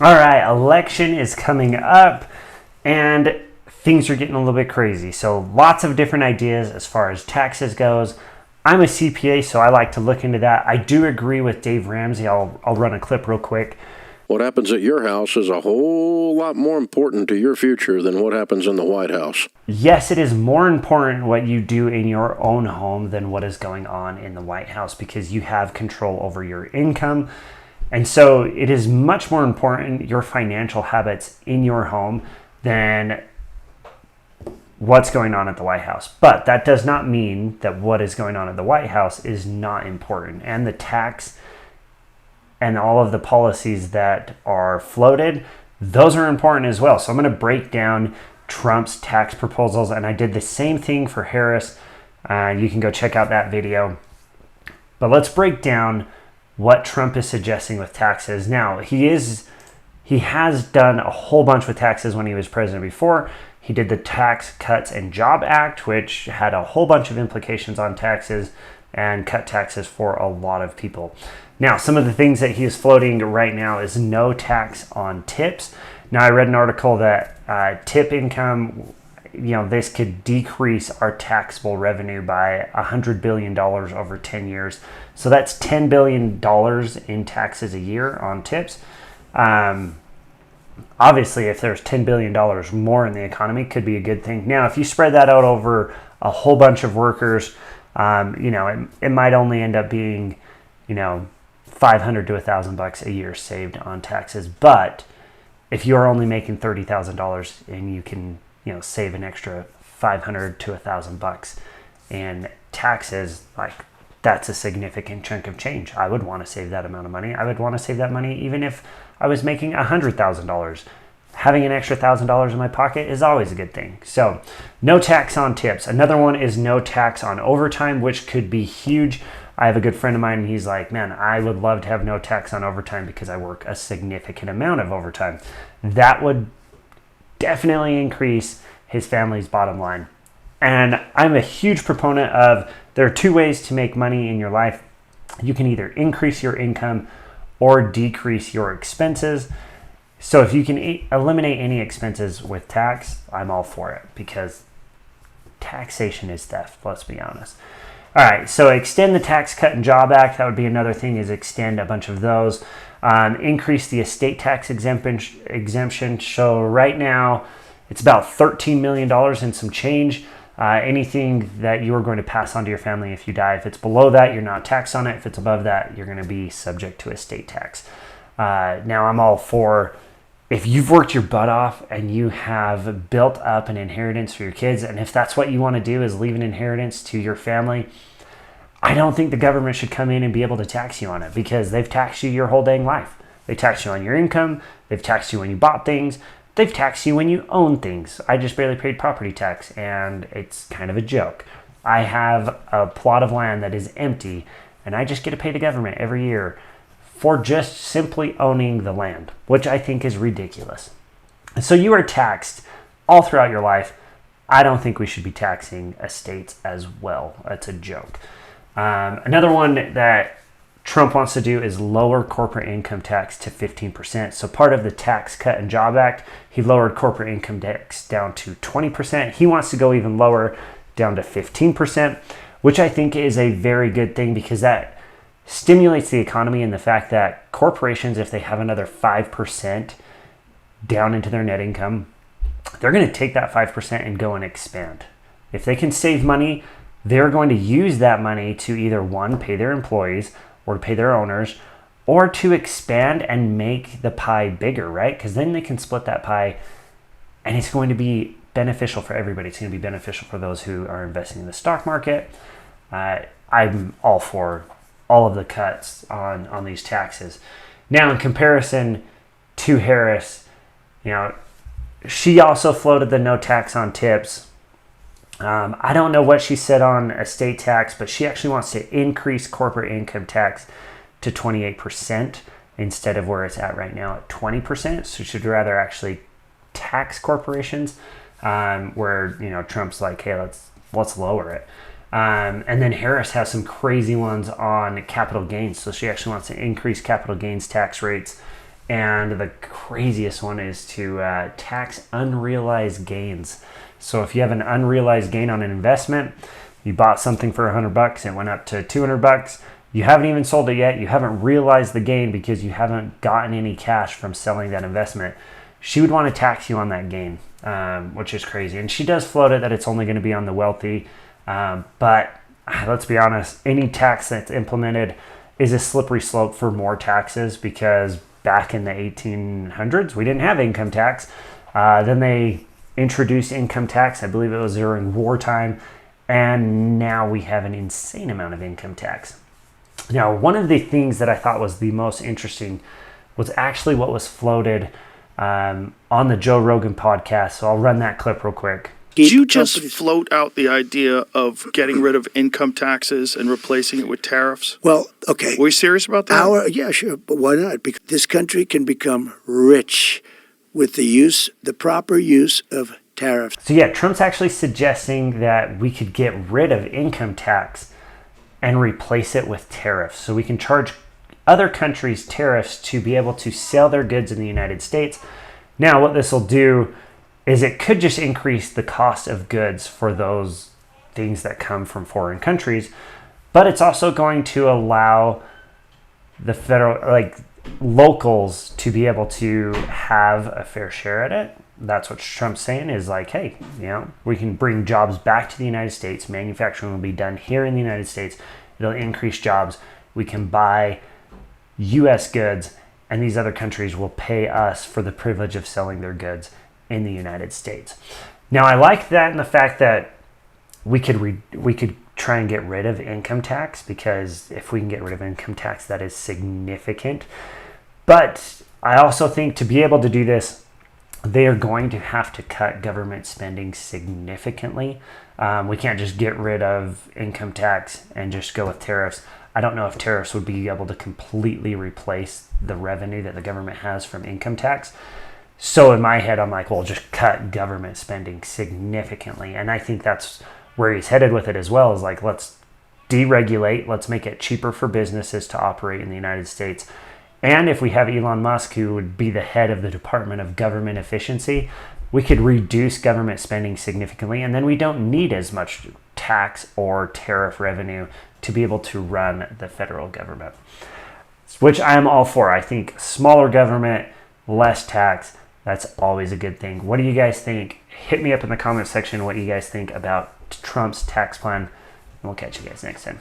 All right, election is coming up and things are getting a little bit crazy. So lots of different ideas as far as taxes goes. I'm a CPA, so I like to look into that. I do agree with Dave Ramsey. I'll run a clip real quick. What happens at your house is a whole lot more important to your future than what happens in the White House. Yes, it is more important what you do in your own home than what is going on in the White House because you have control over your income. And so it is much more important your financial habits in your home than what's going on at the White House. But that does not mean that what is going on at the White House is not important. And the tax and all of the policies that are floated, those are important as well. So I'm going to break down Trump's tax proposals, and I did the same thing for Harris. You can go check out that video. But let's break down what Trump is suggesting with taxes. Now, he has done a whole bunch with taxes when he was president before. He did the Tax Cuts and Job Act, which had a whole bunch of implications on taxes and cut taxes for a lot of people. Now, some of the things that he is floating right now is no tax on tips. Now, I read an article that tip income, this could decrease our taxable revenue by $100 billion over 10 years. So that's $10 billion in taxes a year on tips. Obviously, if there's $10 billion more in the economy, it could be a good thing. Now, if you spread that out over a whole bunch of workers, it might only end up being, $500 to $1,000 a year saved on taxes. But if you're only making $30,000 and you can, save an extra $500 to $1,000 in taxes, that's a significant chunk of change. I would want to save that amount of money. I would want to save that money even if I was making $100,000. Having an extra $1,000 in my pocket is always a good thing. So no tax on tips. Another one is no tax on overtime, which could be huge. I have a good friend of mine and he's like, man, I would love to have no tax on overtime because I work a significant amount of overtime. That would definitely increase his family's bottom line. And I'm a huge proponent of there are two ways to make money in your life. You can either increase your income or decrease your expenses. So if you can eliminate any expenses with tax, I'm all for it because taxation is theft, let's be honest. All right, so extend the Tax Cut and Job Act. That would be another thing, is extend a bunch of those. Increase the estate tax exemption. So right now, it's about $13 million and some change. Anything that you are going to pass on to your family if you die. If it's below that, you're not taxed on it. If it's above that, you're going to be subject to estate tax. Now, I'm all for, if you've worked your butt off and you have built up an inheritance for your kids, and if that's what you want to do is leave an inheritance to your family, I don't think the government should come in and be able to tax you on it because they've taxed you your whole dang life. They taxed you on your income. They've taxed you when you bought things. They've taxed you when you own things. I just barely paid property tax, and it's kind of a joke. I have a plot of land that is empty, and I just get to pay the government every year for just simply owning the land, which I think is ridiculous. So you are taxed all throughout your life. I don't think we should be taxing estates as well. That's a joke. Another one that Trump wants to do is lower corporate income tax to 15%. So part of the Tax Cut and Job Act, he lowered corporate income tax down to 20%. He wants to go even lower, down to 15%, which I think is a very good thing because that stimulates the economy, and the fact that corporations, if they have another 5% down into their net income, they're going to take that 5% and go and expand. If they can save money, they're going to use that money to either, one, pay their employees or to pay their owners, or to expand and make the pie bigger, right? Because then they can split that pie and it's going to be beneficial for everybody. It's going to be beneficial for those who are investing in the stock market. I'm all for all of the cuts on these taxes. Now, in comparison to Harris, she also floated the no tax on tips. I don't know what she said on estate tax, but she actually wants to increase corporate income tax to 28% instead of where it's at right now at 20%. So she'd rather actually tax corporations, where Trump's like, hey, let's lower it. And then Harris has some crazy ones on capital gains. So she actually wants to increase capital gains tax rates And the craziest one is to tax unrealized gains. So if you have an unrealized gain on an investment, you bought something for $100, it went up to $200. You haven't even sold it yet. You haven't realized the gain because you haven't gotten any cash from selling that investment. She would want to tax you on that gain, which is crazy. And she does float it that it's only going to be on the wealthy. But let's be honest, any tax that's implemented is a slippery slope for more taxes, because back in the 1800s, we didn't have income tax. Then they introduced income tax. I believe it was during wartime. And now we have an insane amount of income tax. Now, one of the things that I thought was the most interesting was actually what was floated on the Joe Rogan podcast. So I'll run that clip real quick. Did you just float out the idea of getting rid of income taxes and replacing it with tariffs? Well, okay. Were you serious about that? Yeah, sure. But why not? Because this country can become rich with the proper use of tariffs. So yeah, Trump's actually suggesting that we could get rid of income tax and replace it with tariffs. So we can charge other countries tariffs to be able to sell their goods in the United States. Now, what this will do is it could just increase the cost of goods for those things that come from foreign countries, but it's also going to allow the locals to be able to have a fair share at it. That's what Trump's saying, is like, hey, we can bring jobs back to the United States. Manufacturing will be done here in the United States. It'll increase jobs. We can buy U.S. goods, and these other countries will pay us for the privilege of selling their goods in the United States. Now, I like that in the fact that we could try and get rid of income tax, because if we can get rid of income tax, that is significant. But I also think to be able to do this, they are going to have to cut government spending significantly. We can't just get rid of income tax and just go with tariffs. I don't know if tariffs would be able to completely replace the revenue that the government has from income tax. So in my head, I'm like, well, just cut government spending significantly. And I think that's where he's headed with it as well, is like, let's deregulate, let's make it cheaper for businesses to operate in the United States. And if we have Elon Musk, who would be the head of the Department of Government Efficiency, we could reduce government spending significantly, and then we don't need as much tax or tariff revenue to be able to run the federal government, which I am all for. I think smaller government, less tax, that's always a good thing. What do you guys think? Hit me up in the comment section what you guys think about Trump's tax plan, and we'll catch you guys next time.